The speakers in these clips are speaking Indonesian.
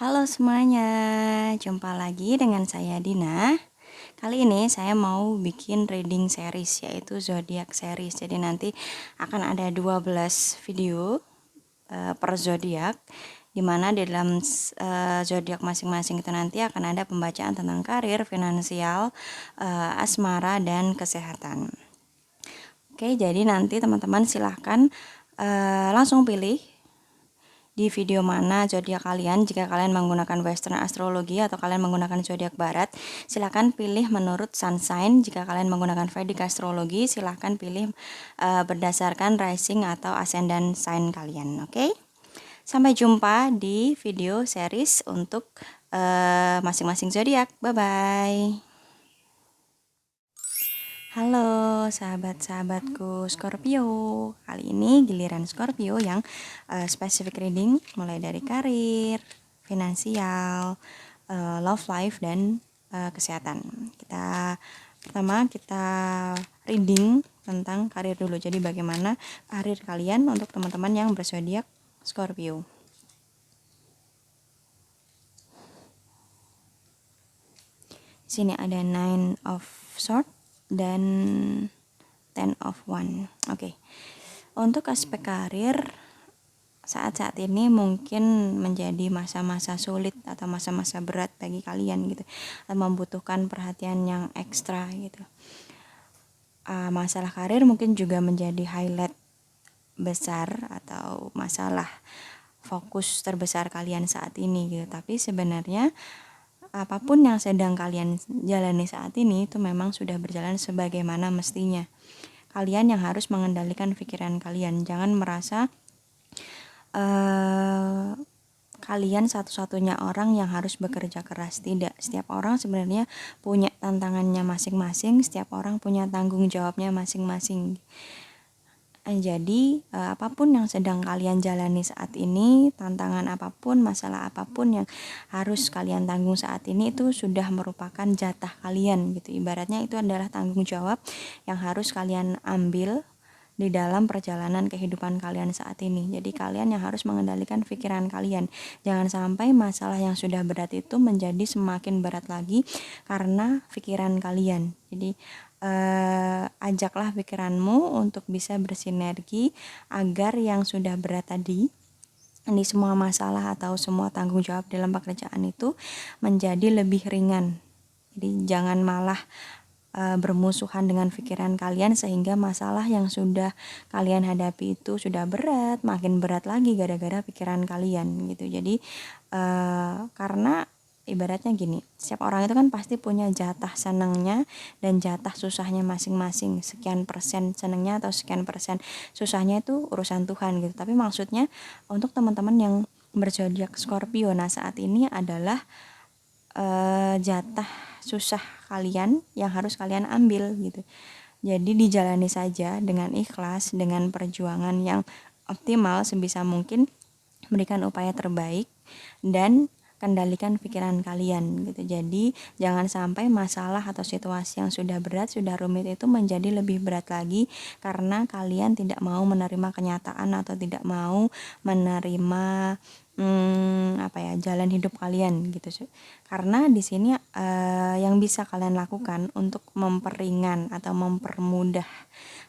Halo semuanya, jumpa lagi dengan saya Dina. Kali ini saya mau bikin reading series, yaitu zodiak series. Jadi nanti akan ada 12 video per zodiak, dimana di dalam zodiak masing-masing itu nanti akan ada pembacaan tentang karir, finansial, asmara, dan kesehatan. Oke, jadi nanti teman-teman silahkan langsung pilih di video mana zodiak kalian. Jika kalian menggunakan western astrologi atau kalian menggunakan zodiak barat, silahkan pilih menurut sun sign. Jika kalian menggunakan Vedic astrologi, silahkan pilih berdasarkan rising atau ascendant sign kalian. Oke? Sampai jumpa di video series untuk masing-masing zodiak. Bye bye. Halo sahabat-sahabatku Scorpio. Kali ini giliran Scorpio yang specific reading mulai dari karir, finansial, love life, dan kesehatan. Pertama kita reading tentang karir dulu. Jadi bagaimana karir kalian untuk teman-teman yang berzodiak Scorpio. Di sini ada 9 of Swords dan 10 of Wands. Oke. Untuk aspek karir saat-saat ini mungkin menjadi masa-masa sulit atau masa-masa berat bagi kalian gitu. Membutuhkan perhatian yang ekstra gitu. Masalah karir mungkin juga menjadi highlight besar atau masalah fokus terbesar kalian saat ini gitu. Tapi sebenarnya apapun yang sedang kalian jalani saat ini itu memang sudah berjalan sebagaimana mestinya. Kalian yang harus mengendalikan pikiran kalian. Jangan merasa kalian satu-satunya orang yang harus bekerja keras. Tidak, setiap orang sebenarnya punya tantangannya masing-masing, setiap orang punya tanggung jawabnya masing-masing. Jadi apapun yang sedang kalian jalani saat ini, tantangan apapun, masalah apapun yang harus kalian tanggung saat ini, itu sudah merupakan jatah kalian gitu. Ibaratnya itu adalah tanggung jawab yang harus kalian ambil di dalam perjalanan kehidupan kalian saat ini. Jadi kalian yang harus mengendalikan pikiran kalian. Jangan sampai masalah yang sudah berat itu menjadi semakin berat lagi karena pikiran kalian. Jadi ajaklah pikiranmu untuk bisa bersinergi agar yang sudah berat tadi, di semua masalah atau semua tanggung jawab dalam pekerjaan itu menjadi lebih ringan. Jadi jangan malah bermusuhan dengan pikiran kalian sehingga masalah yang sudah kalian hadapi itu sudah berat, makin berat lagi gara-gara pikiran kalian gitu. Jadi karena ibaratnya gini, setiap orang itu kan pasti punya jatah senangnya dan jatah susahnya masing-masing. Sekian persen senangnya atau sekian persen susahnya itu urusan Tuhan gitu. Tapi maksudnya untuk teman-teman yang berzodiak Scorpio, nah saat ini adalah jatah susah kalian yang harus kalian ambil gitu. Jadi dijalani saja dengan ikhlas, dengan perjuangan yang optimal sebisa mungkin, berikan upaya terbaik dan kendalikan pikiran kalian gitu. Jadi jangan sampai masalah atau situasi yang sudah berat, sudah rumit itu menjadi lebih berat lagi karena kalian tidak mau menerima kenyataan atau tidak mau menerima jalan hidup kalian gitu. Karena di sini yang bisa kalian lakukan untuk memperingan atau mempermudah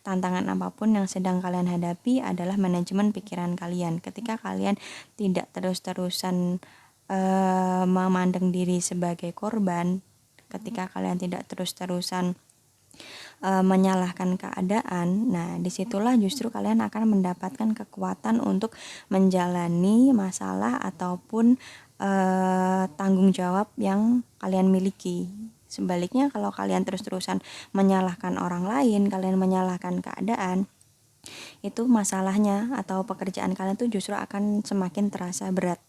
tantangan apapun yang sedang kalian hadapi adalah manajemen pikiran kalian. Ketika kalian tidak terus-terusan memandang diri sebagai korban, ketika kalian tidak terus-terusan menyalahkan keadaan, nah disitulah justru kalian akan mendapatkan kekuatan untuk menjalani masalah ataupun tanggung jawab yang kalian miliki. Sebaliknya kalau kalian terus-terusan menyalahkan orang lain, kalian menyalahkan keadaan, itu masalahnya atau pekerjaan kalian tuh justru akan semakin terasa berat.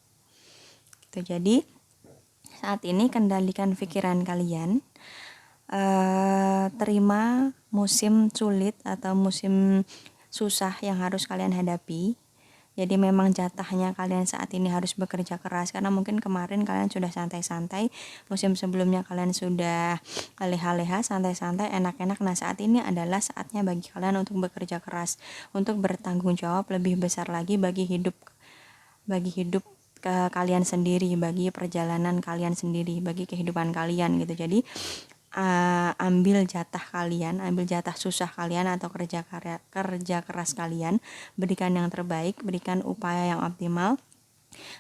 Jadi saat ini kendalikan pikiran kalian, terima musim sulit atau musim susah yang harus kalian hadapi. Jadi memang jatahnya kalian saat ini harus bekerja keras karena mungkin kemarin kalian sudah santai-santai, musim sebelumnya kalian sudah leha-leha, santai-santai, enak-enak. Nah saat ini adalah saatnya bagi kalian untuk bekerja keras, untuk bertanggung jawab lebih besar lagi bagi hidup ke kalian sendiri, bagi perjalanan kalian sendiri, bagi kehidupan kalian gitu. Jadi ambil jatah kalian, ambil jatah susah kalian atau kerja keras kalian, berikan yang terbaik, berikan upaya yang optimal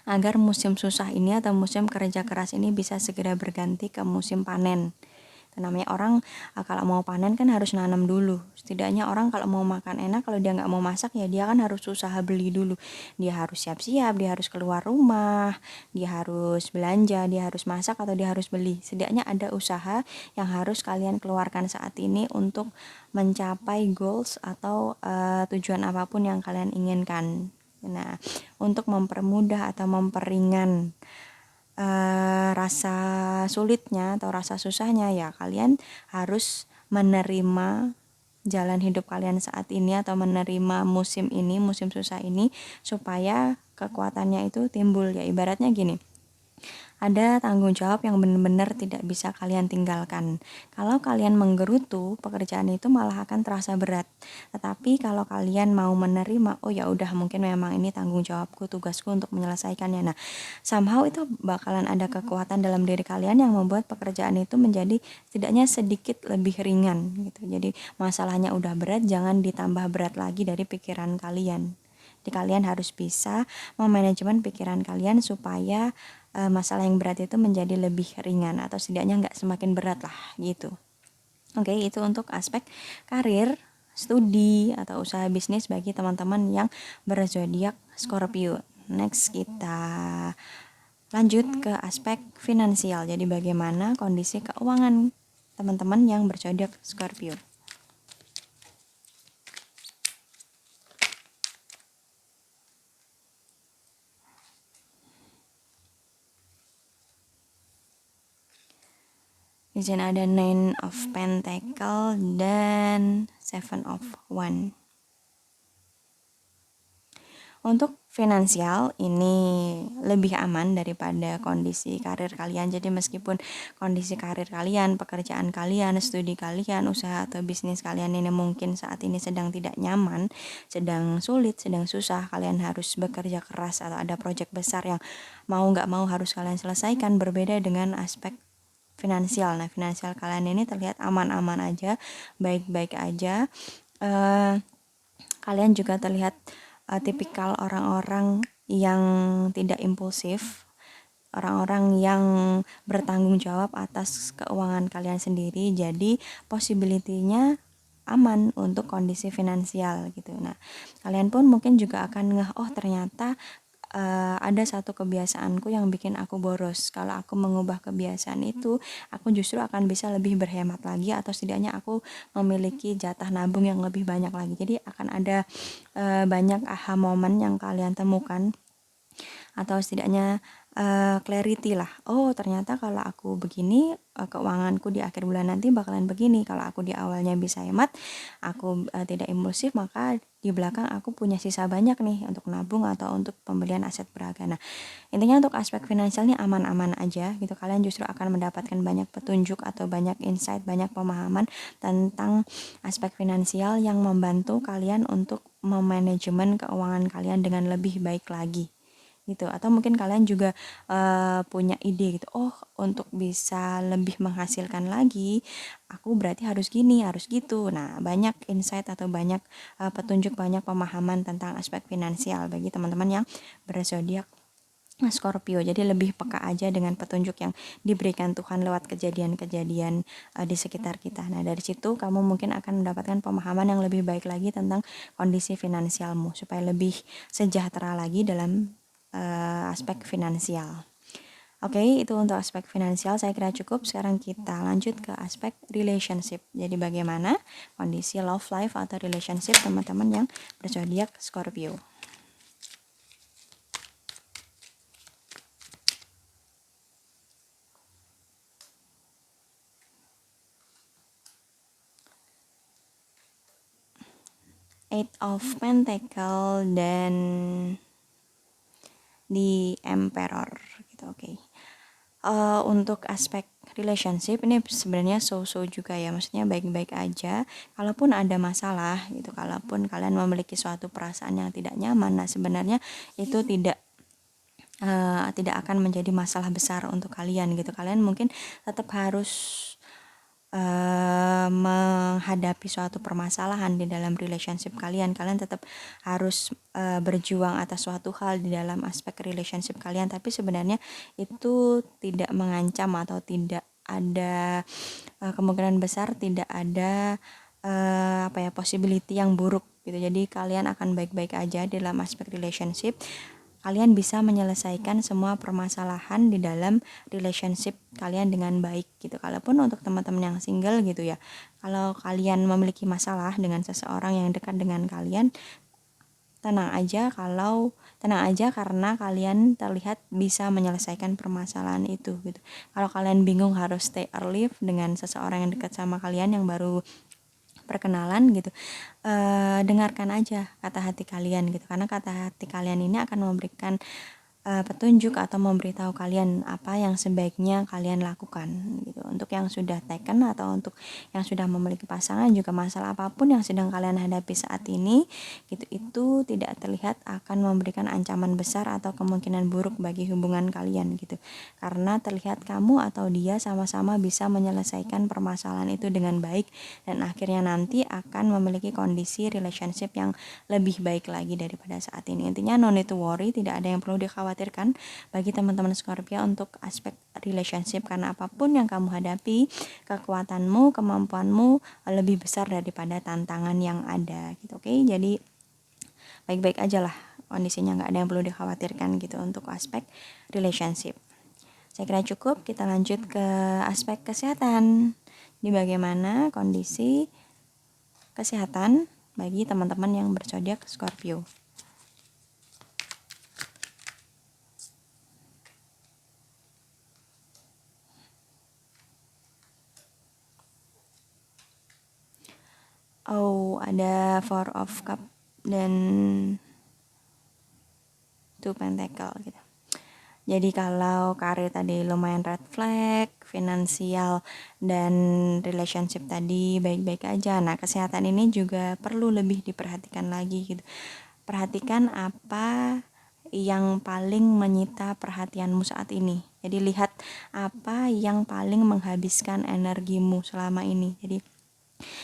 agar musim susah ini atau musim kerja keras ini bisa segera berganti ke musim panen. Namanya orang kalau mau panen kan harus nanam dulu. Setidaknya orang kalau mau makan enak, kalau dia nggak mau masak ya dia kan harus usaha beli dulu. Dia harus siap-siap, dia harus keluar rumah, dia harus belanja, dia harus masak atau dia harus beli. Setidaknya ada usaha yang harus kalian keluarkan saat ini untuk mencapai goals atau tujuan apapun yang kalian inginkan. Nah, untuk mempermudah atau memperingan rasa sulitnya atau rasa susahnya, ya kalian harus menerima jalan hidup kalian saat ini atau menerima musim ini, musim susah ini, supaya kekuatannya itu timbul. Ya ibaratnya gini, ada tanggung jawab yang benar-benar tidak bisa kalian tinggalkan. Kalau kalian menggerutu, pekerjaan itu malah akan terasa berat. Tetapi kalau kalian mau menerima, oh ya udah mungkin memang ini tanggung jawabku, tugasku untuk menyelesaikannya. Nah, somehow itu bakalan ada kekuatan dalam diri kalian yang membuat pekerjaan itu menjadi setidaknya sedikit lebih ringan gitu. Jadi masalahnya udah berat, jangan ditambah berat lagi dari pikiran kalian. Jadi kalian harus bisa memanajemen pikiran kalian supaya masalah yang berat itu menjadi lebih ringan atau setidaknya nggak semakin berat lah gitu. Oke, itu untuk aspek karir, studi atau usaha bisnis bagi teman-teman yang berzodiak Scorpio. Next kita lanjut ke aspek finansial. Jadi bagaimana kondisi keuangan teman-teman yang berzodiak Scorpio. Di sini ada Nine of Pentacle dan Seven of Wand. Untuk finansial ini lebih aman daripada kondisi karir kalian. Jadi meskipun kondisi karir kalian, pekerjaan kalian, studi kalian, usaha atau bisnis kalian ini mungkin saat ini sedang tidak nyaman, sedang sulit, sedang susah, kalian harus bekerja keras atau ada proyek besar yang mau nggak mau harus kalian selesaikan, berbeda dengan aspek finansial. Nah, finansial kalian ini terlihat aman-aman aja, baik-baik aja. Kalian juga terlihat tipikal orang-orang yang tidak impulsif, orang-orang yang bertanggung jawab atas keuangan kalian sendiri. Jadi possibility-nya aman untuk kondisi finansial gitu. Nah, kalian pun mungkin juga akan ngeh, oh ternyata ada satu kebiasaanku yang bikin aku boros. Kalau aku mengubah kebiasaan itu, aku justru akan bisa lebih berhemat lagi atau setidaknya aku memiliki jatah nabung yang lebih banyak lagi. Jadi akan ada banyak aha moment yang kalian temukan atau setidaknya clarity lah. Oh ternyata kalau aku begini, keuanganku di akhir bulan nanti bakalan begini. Kalau aku di awalnya bisa hemat, aku tidak impulsif, maka di belakang aku punya sisa banyak nih untuk nabung atau untuk pembelian aset berharga. Nah, intinya untuk aspek finansialnya aman-aman aja gitu. Kalian justru akan mendapatkan banyak petunjuk atau banyak insight, banyak pemahaman tentang aspek finansial yang membantu kalian untuk memanajemen keuangan kalian dengan lebih baik lagi gitu. Atau mungkin kalian juga punya ide gitu, oh untuk bisa lebih menghasilkan lagi aku berarti harus gini, harus gitu. Nah, banyak insight atau banyak petunjuk, banyak pemahaman tentang aspek finansial bagi teman-teman yang berzodiak Scorpio. Jadi lebih peka aja dengan petunjuk yang diberikan Tuhan lewat kejadian-kejadian di sekitar kita. Nah, dari situ kamu mungkin akan mendapatkan pemahaman yang lebih baik lagi tentang kondisi finansialmu supaya lebih sejahtera lagi dalam aspek finansial. Oke, itu untuk aspek finansial saya kira cukup. Sekarang kita lanjut ke aspek relationship. Jadi bagaimana kondisi love life atau relationship teman-teman yang berzodiak Scorpio. Eight of Pentacle dan di Emperor gitu. Oke. Untuk aspek relationship ini sebenarnya so-so juga ya, maksudnya baik-baik aja. Kalaupun ada masalah gitu, kalaupun kalian memiliki suatu perasaan yang tidak nyaman, nah sebenarnya itu tidak tidak akan menjadi masalah besar untuk kalian gitu. Kalian mungkin tetap harus menghadapi suatu permasalahan di dalam relationship kalian tetap harus berjuang atas suatu hal di dalam aspek relationship kalian, tapi sebenarnya itu tidak mengancam atau tidak ada kemungkinan besar tidak ada possibility yang buruk gitu. Jadi kalian akan baik-baik aja dalam aspek relationship. Kalian bisa menyelesaikan semua permasalahan di dalam relationship kalian dengan baik gitu. Kalaupun untuk teman-teman yang single gitu ya, kalau kalian memiliki masalah dengan seseorang yang dekat dengan kalian, tenang aja karena kalian terlihat bisa menyelesaikan permasalahan itu gitu. Kalau kalian bingung harus stay or leave dengan seseorang yang dekat sama kalian yang baru perkenalan gitu, dengarkan aja kata hati kalian gitu, karena kata hati kalian ini akan memberikan petunjuk atau memberitahu kalian apa yang sebaiknya kalian lakukan gitu. Untuk yang sudah taken atau untuk yang sudah memiliki pasangan juga, masalah apapun yang sedang kalian hadapi saat ini gitu, itu tidak terlihat akan memberikan ancaman besar atau kemungkinan buruk bagi hubungan kalian gitu, karena terlihat kamu atau dia sama-sama bisa menyelesaikan permasalahan itu dengan baik dan akhirnya nanti akan memiliki kondisi relationship yang lebih baik lagi daripada saat ini. Intinya no need to worry, tidak ada yang perlu dikhawatirkan bagi teman-teman Scorpio untuk aspek relationship, karena apapun yang kamu hadapi, kekuatanmu, kemampuanmu lebih besar daripada tantangan yang ada gitu. Oke, jadi baik-baik aja lah kondisinya, nggak ada yang perlu dikhawatirkan gitu untuk aspek relationship. Saya kira cukup, kita lanjut ke aspek kesehatan. Di bagaimana kondisi kesehatan bagi teman-teman yang berzodiak Scorpio. Ada Four of Cup dan Two Pentacle gitu. Jadi kalau karir tadi lumayan red flag, finansial dan relationship tadi baik-baik aja. Nah, kesehatan ini juga perlu lebih diperhatikan lagi gitu. Perhatikan apa yang paling menyita perhatianmu saat ini. Jadi lihat apa yang paling menghabiskan energimu selama ini. Jadi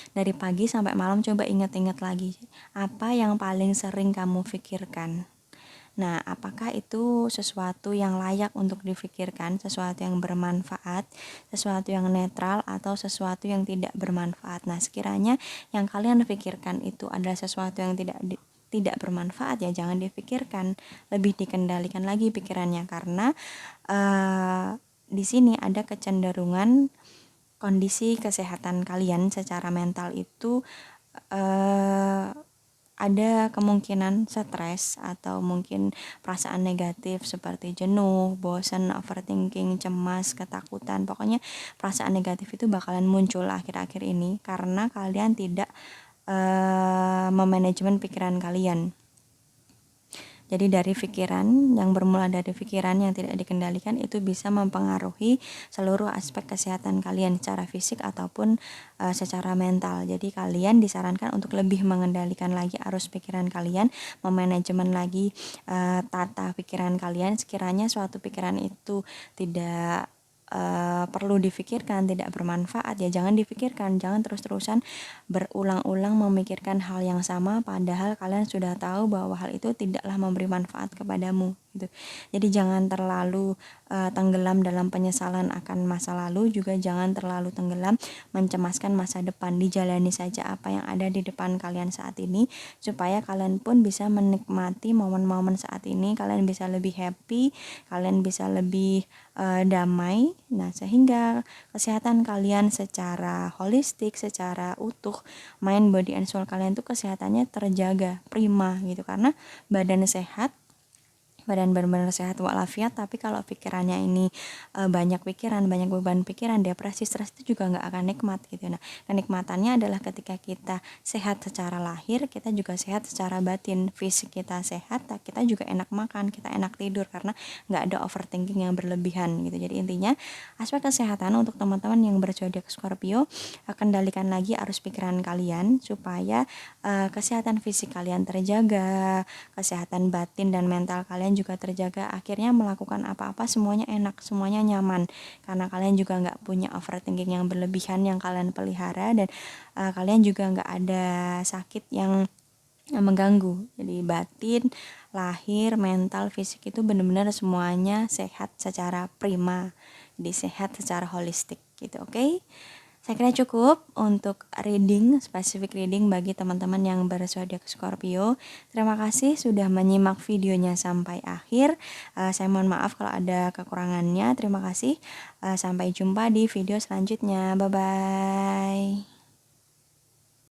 dari pagi sampai malam coba ingat-ingat lagi apa yang paling sering kamu pikirkan. Nah, apakah itu sesuatu yang layak untuk difikirkan, sesuatu yang bermanfaat, sesuatu yang netral, atau sesuatu yang tidak bermanfaat? Nah, sekiranya yang kalian pikirkan itu adalah sesuatu yang tidak bermanfaat, ya jangan difikirkan, lebih dikendalikan lagi pikirannya, karena di sini ada kecenderungan kondisi kesehatan kalian secara mental itu ada kemungkinan stres atau mungkin perasaan negatif seperti jenuh, bosan, overthinking, cemas, ketakutan. Pokoknya perasaan negatif itu bakalan muncul akhir-akhir ini karena kalian tidak memanajemen pikiran kalian. Jadi dari pikiran, yang bermula dari pikiran yang tidak dikendalikan itu bisa mempengaruhi seluruh aspek kesehatan kalian secara fisik ataupun secara mental. Jadi kalian disarankan untuk lebih mengendalikan lagi arus pikiran kalian, memanajemen lagi tata pikiran kalian. Sekiranya suatu pikiran itu tidak perlu difikirkan, tidak bermanfaat, ya jangan difikirkan, jangan terus-terusan berulang-ulang memikirkan hal yang sama padahal kalian sudah tahu bahwa hal itu tidaklah memberi manfaat kepadamu gitu. Jadi jangan terlalu tenggelam dalam penyesalan akan masa lalu, juga jangan terlalu tenggelam mencemaskan masa depan. Dijalani saja apa yang ada di depan kalian saat ini supaya kalian pun bisa menikmati momen-momen saat ini, kalian bisa lebih happy, kalian bisa lebih damai. Nah, sehingga kesehatan kalian secara holistik, secara utuh, mind, body, and soul kalian tuh kesehatannya terjaga prima gitu, karena badan sehat, badan benar-benar sehat walafiat, tapi kalau pikirannya ini banyak pikiran, banyak beban pikiran, depresi, stres, itu juga nggak akan nikmat gitu. Nah, kenikmatannya adalah ketika kita sehat secara lahir, kita juga sehat secara batin. Fisik kita sehat, kita juga enak makan, kita enak tidur karena nggak ada overthinking yang berlebihan gitu. Jadi intinya aspek kesehatan untuk teman-teman yang berzodiak Scorpio, kendalikan lagi arus pikiran kalian supaya kesehatan fisik kalian terjaga, kesehatan batin dan mental kalian juga terjaga, akhirnya melakukan apa-apa semuanya enak, semuanya nyaman, karena kalian juga nggak punya overthinking yang berlebihan yang kalian pelihara, dan kalian juga nggak ada sakit yang mengganggu. Jadi batin, lahir, mental, fisik itu benar-benar semuanya sehat secara prima, jadi sehat secara holistik gitu. Oke, saya kira cukup untuk reading, spesifik reading bagi teman-teman yang berzodiak Scorpio. Terima kasih sudah menyimak videonya sampai akhir. Saya mohon maaf kalau ada kekurangannya. Terima kasih. Sampai jumpa di video selanjutnya. Bye bye.